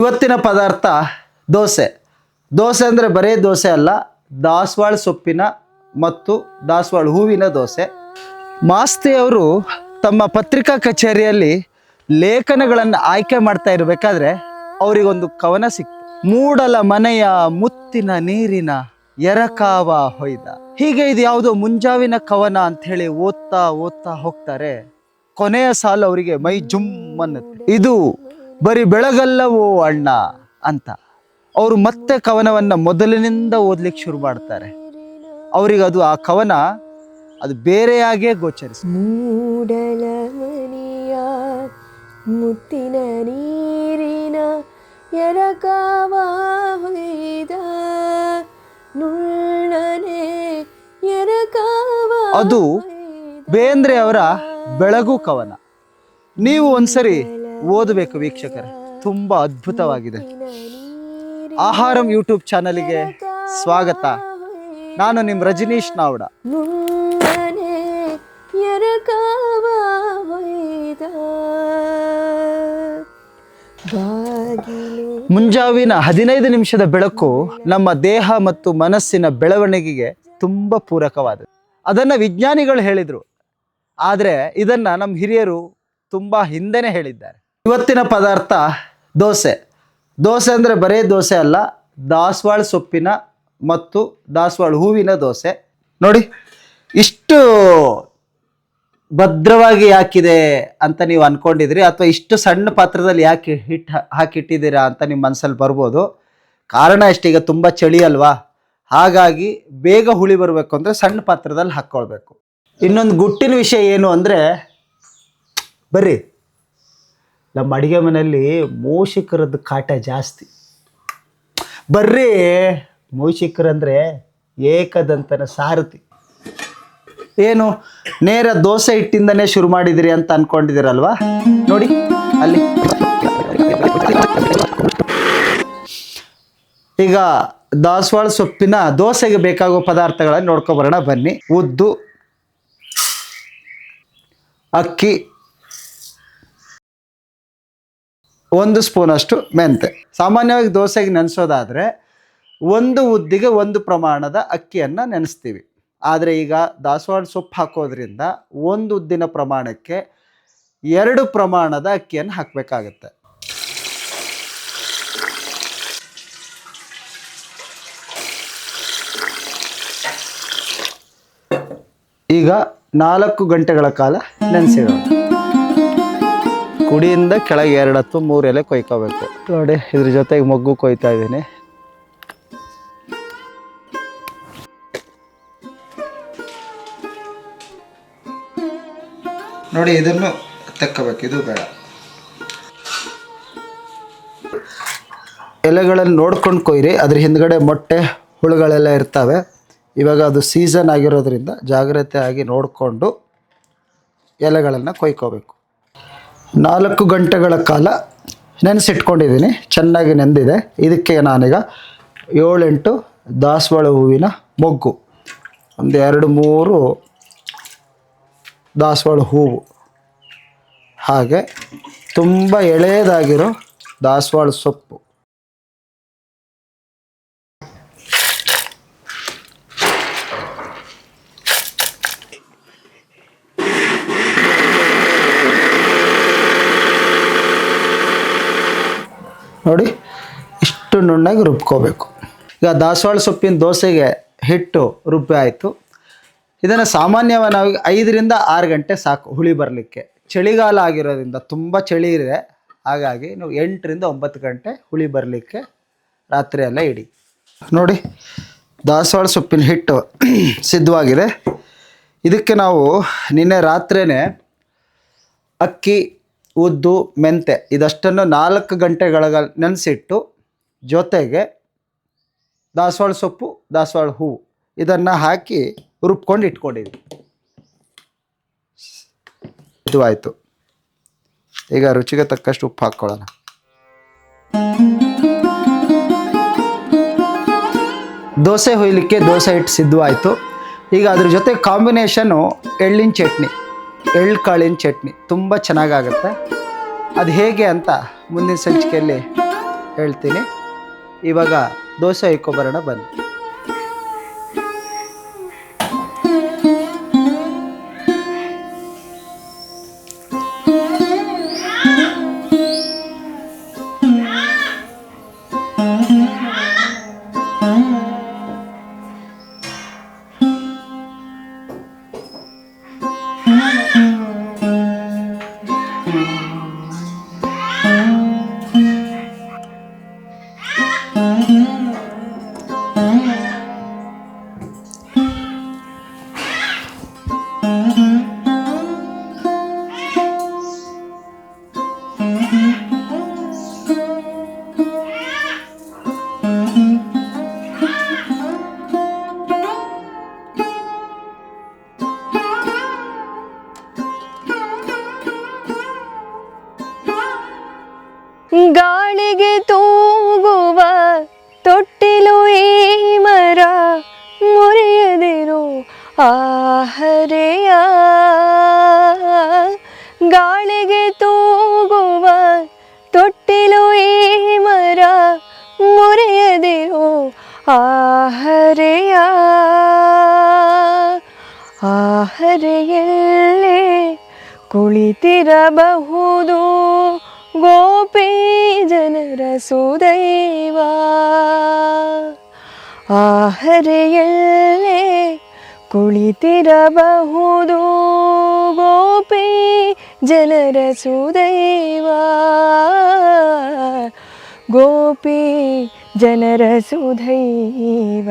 ಇವತ್ತಿನ ಪದಾರ್ಥ ದೋಸೆ. ದೋಸೆ ಅಂದರೆ ಬರೇ ದೋಸೆ ಅಲ್ಲ, ದಾಸವಾಳ ಸೊಪ್ಪಿನ ಮತ್ತು ದಾಸವಾಳ ಹೂವಿನ ದೋಸೆ. ಮಾಸ್ತಿಯವರು ತಮ್ಮ ಪತ್ರಿಕಾ ಕಚೇರಿಯಲ್ಲಿ ಲೇಖನಗಳನ್ನು ಆಯ್ಕೆ ಮಾಡ್ತಾ ಇರಬೇಕಾದ್ರೆ ಅವರಿಗೊಂದು ಕವನ ಸಿಕ್ತು. ಮೂಡಲ ಮನೆಯ ಮುತ್ತಿನ ನೀರಿನ ಎರಕಾವ ಹೊಯ್ದ. ಹೀಗೆ ಇದು ಯಾವುದೋ ಮುಂಜಾವಿನ ಕವನ ಅಂತ ಹೇಳಿ ಓದ್ತಾ ಓದ್ತಾ ಹೋಗ್ತಾರೆ. ಕೊನೆಯ ಸಾಲು ಅವರಿಗೆ ಮೈ ಜುಮ್ ಅನ್ನತ್ತೆ. ಇದು ಬರೀ ಬೆಳಗಲ್ಲವೋ ಅಣ್ಣ ಅಂತ. ಅವರು ಮತ್ತೆ ಕವನವನ್ನು ಮೊದಲಿನಿಂದ ಓದ್ಲಿಕ್ಕೆ ಶುರು ಮಾಡ್ತಾರೆ. ಅವರಿಗೆ ಅದು ಆ ಕವನ ಅದು ಬೇರೆಯಾಗೇ ಗೋಚರಿಸ. ಮೂಡಲ ಮನೆಯ ಮುತ್ತಿನ ನೀರಿನ ಎರಕಾವ ಹೊಯ್ದ ನುಳ್ಳನೆ ಎರಕಾವ. ಅದು ಬೇಂದ್ರೆ ಅವರ ಬೆಳಗು ಕವನ. ನೀವು ಒಂದ್ಸರಿ ಓದಬೇಕು ವೀಕ್ಷಕರೇ, ತುಂಬಾ ಅದ್ಭುತವಾಗಿದೆ. ಆಹಾರಂ ಯೂಟ್ಯೂಬ್ ಚಾನಲ್ಗೆ ಸ್ವಾಗತ. ನಾನು ನಿಮ್ಮ ರಜನೀಶ್ ನಾವ್ಡ. ಮುಂಜಾವಿನ 15 ನಿಮಿಷದ ಬೆಳಕು ನಮ್ಮ ದೇಹ ಮತ್ತು ಮನಸ್ಸಿನ ಬೆಳವಣಿಗೆಗೆ ತುಂಬಾ ಪೂರಕವಾದದ್ದು. ಅದನ್ನ ವಿಜ್ಞಾನಿಗಳು ಹೇಳಿದ್ರು, ಆದರೆ ಇದನ್ನ ನಮ್ಮ ಹಿರಿಯರು ತುಂಬಾ ಹಿಂದೆನೆ ಹೇಳಿದ್ದಾರೆ. ಇವತ್ತಿನ ಪದಾರ್ಥ ದೋಸೆ. ದೋಸೆ ಅಂದರೆ ಬರೇ ದೋಸೆ ಅಲ್ಲ, ದಾಸವಾಳ ಸೊಪ್ಪಿನ ಮತ್ತು ದಾಸವಾಳ ಹೂವಿನ ದೋಸೆ. ನೋಡಿ, ಇಷ್ಟು ಭದ್ರವಾಗಿ ಯಾಕಿದೆ ಅಂತ ನೀವು ಅನ್ಕೊಂಡಿದ್ರಿ, ಅಥವಾ ಇಷ್ಟು ಸಣ್ಣ ಪಾತ್ರದಲ್ಲಿ ಯಾಕೆ ಹಾಕಿಟ್ಟಿದ್ದೀರಾ ಅಂತ ನಿಮ್ಮ ಮನಸ್ಸಲ್ಲಿ ಬರ್ಬೋದು. ಕಾರಣ ಈಗ ತುಂಬ ಚಳಿ ಅಲ್ವಾ, ಹಾಗಾಗಿ ಬೇಗ ಹುಳಿ ಬರಬೇಕು ಅಂದರೆ ಸಣ್ಣ ಪಾತ್ರದಲ್ಲಿ ಹಾಕ್ಕೊಳ್ಬೇಕು. ಇನ್ನೊಂದು ಗುಟ್ಟಿನ ವಿಷಯ ಏನು ಅಂದರೆ, ಬರ್ರಿ, ನಮ್ಮ ಅಡುಗೆ ಮನೆಯಲ್ಲಿ ಮೂಷಿಕರದ್ದು ಕಾಟ ಜಾಸ್ತಿ. ಬರ್ರಿ, ಮೂಷಿಕರಂದರೆ ಏಕದಂತನ ಸಾರಥಿ. ಏನು ನೇರ ದೋಸೆ ಹಿಟ್ಟಿಂದನೇ ಶುರು ಮಾಡಿದಿರಿ ಅಂತ ಅನ್ಕೊಂಡಿದ್ದೀರಲ್ವಾ? ನೋಡಿ ಅಲ್ಲಿ. ಈಗ ದಾಸವಾಳ ಸೊಪ್ಪಿನ ದೋಸೆಗೆ ಬೇಕಾಗುವ ಪದಾರ್ಥಗಳನ್ನು ನೋಡ್ಕೊಬರೋಣ ಬನ್ನಿ. ಉದ್ದು, ಅಕ್ಕಿ, 1 ಸ್ಪೂನಷ್ಟು ಮೆಂತೆ. ಸಾಮಾನ್ಯವಾಗಿ ದೋಸೆಗೆ ನೆನೆಸೋದಾದರೆ 1 ಉದ್ದಿಗೆ 1 ಪ್ರಮಾಣದ ಅಕ್ಕಿಯನ್ನು ನೆನೆಸ್ತೀವಿ. ಆದರೆ ಈಗ ದಾಸವಾಳ ಸೊಪ್ಪು ಹಾಕೋದ್ರಿಂದ 1 ಉದ್ದಿನ ಪ್ರಮಾಣಕ್ಕೆ 2 ಪ್ರಮಾಣದ ಅಕ್ಕಿಯನ್ನು ಹಾಕಬೇಕಾಗತ್ತೆ. ಈಗ 4 ಗಂಟೆಗಳ ಕಾಲ ನೆನೆಸಿಡೋಣ. ಕುಡಿಯಿಂದ ಕೆಳಗೆ 2 ಅಥವಾ 3 ಎಲೆ ಕೊಯ್ಕೋಬೇಕು. ನೋಡಿ, ಇದ್ರ ಜೊತೆಗೆ ಮೊಗ್ಗು ಕೊಯ್ತಾ ಇದ್ದೀನಿ. ನೋಡಿ, ಇದನ್ನು ತೆಕ್ಕಬೇಕು, ಇದು ಬೇಡ. ಎಲೆಗಳನ್ನು ನೋಡ್ಕೊಂಡು ಕೊಯ್ರಿ. ಅದ್ರ ಹಿಂದ್ಗಡೆ ಮೊಟ್ಟೆ ಹುಳುಗಳೆಲ್ಲ ಇರ್ತವೆ. ಇವಾಗ ಅದು ಸೀಸನ್ ಆಗಿರೋದ್ರಿಂದ ಜಾಗ್ರತೆ ಆಗಿ ನೋಡಿಕೊಂಡು ಎಲೆಗಳನ್ನು ಕೊಯ್ಕೋಬೇಕು. 4 ಗಂಟೆಗಳ ಕಾಲ ನೆನೆಸಿಟ್ಕೊಂಡಿದ್ದೀನಿ, ಚೆನ್ನಾಗಿ ನೆಂದಿದೆ. ಇದಕ್ಕೆ ನಾನೀಗ 7-8 ದಾಸವಾಳ ಹೂವಿನ ಮೊಗ್ಗು, 1-2-3 ದಾಸವಾಳ ಹೂವು, ಹಾಗೆ ತುಂಬ ಎಳೆಯದಾಗಿರೋ ದಾಸವಾಳ ಸೊಪ್ಪು, ನೋಡಿ ಇಷ್ಟು ನುಣ್ಣಗೆ ರುಬ್ಕೋಬೇಕು. ಈಗ ದಾಸವಾಳ ಸೊಪ್ಪಿನ ದೋಸೆಗೆ ಹಿಟ್ಟು ರುಬ್ಬಿ ಆಯಿತು. ಇದನ್ನು ಸಾಮಾನ್ಯವಾಗಿ ನಾವು 5-6 ಗಂಟೆ ಸಾಕು ಹುಳಿ ಬರಲಿಕ್ಕೆ. ಚಳಿಗಾಲ ಆಗಿರೋದ್ರಿಂದ ತುಂಬ ಚಳಿ ಇದೆ, ಹಾಗಾಗಿ ನೀವು 8-9 ಗಂಟೆ ಹುಳಿ ಬರಲಿಕ್ಕೆ ರಾತ್ರಿ ಎಲ್ಲ ಇಡಿ. ನೋಡಿ, ದಾಸವಾಳ ಸೊಪ್ಪಿನ ಹಿಟ್ಟು ಸಿದ್ಧವಾಗಿದೆ. ಇದಕ್ಕೆ ನಾವು ನಿನ್ನೆ ರಾತ್ರಿಯೇ ಅಕ್ಕಿ, ಉದ್ದು, ಮೆಂತೆ ಇದಷ್ಟನ್ನು 4 ಗಂಟೆಗಳ ನೆನೆಸಿಟ್ಟು ಜೊತೆಗೆ ದಾಸವಾಳ ಸೊಪ್ಪು, ದಾಸವಾಳ ಹೂವು ಇದನ್ನು ಹಾಕಿ ರುಬ್ಕೊಂಡು ಇಟ್ಕೊಂಡಿದ್ವಿ. ಇದು ಆಯಿತು. ಈಗ ರುಚಿಗೆ ತಕ್ಕಷ್ಟು ಉಪ್ಪು ಹಾಕ್ಕೊಳ್ಳೋಣ. ದೋಸೆ ಹೊಯ್ಲಿಕ್ಕೆ ದೋಸೆ ಹಿಟ್ಟು ಸಿದ್ಧವಾಯಿತು. ಈಗ ಅದ್ರ ಜೊತೆ ಕಾಂಬಿನೇಷನ್ನು ಎಳ್ಳಿನ ಚಟ್ನಿ, ಎಳ್ಳು ಕಾಳಿನ ಚಟ್ನಿ ತುಂಬ ಚೆನ್ನಾಗಾಗುತ್ತೆ. ಅದು ಹೇಗೆ ಅಂತ ಮುಂದಿನ ಸಂಚಿಕೆಯಲ್ಲಿ ಹೇಳ್ತೀನಿ. ಇವಾಗ ದೋಸೆ ಇಕ್ಕೊಬರೋಣ ಬನ್ನಿ. ಗಾಳಿಗೆ ತೂಗುವ ತೊಟ್ಟಿಲು ಈ ಮರ, ಮುರಿಯದಿರು ಆಹರೆಯ. ಗಾಳಿಗೆ ತೂಗುವ ತೊಟ್ಟಿಲು ಈ ಮರ, ಮುರಿಯದಿರು ಆಹರೆಯ. ಆಹರೆಯಲ್ಲೇ ಕುಳಿತಿರಬಹುದು ಗೋಪಿ ಜನರ ಸುದೈವ. ಆಹರೆಯಲ್ಲೇ ಕುಳಿತಿರಬಹುದು ಗೋಪಿ ಜನರ ಸುದೈವ. ಗೋಪಿ ಜನರ ಸುದೈವ.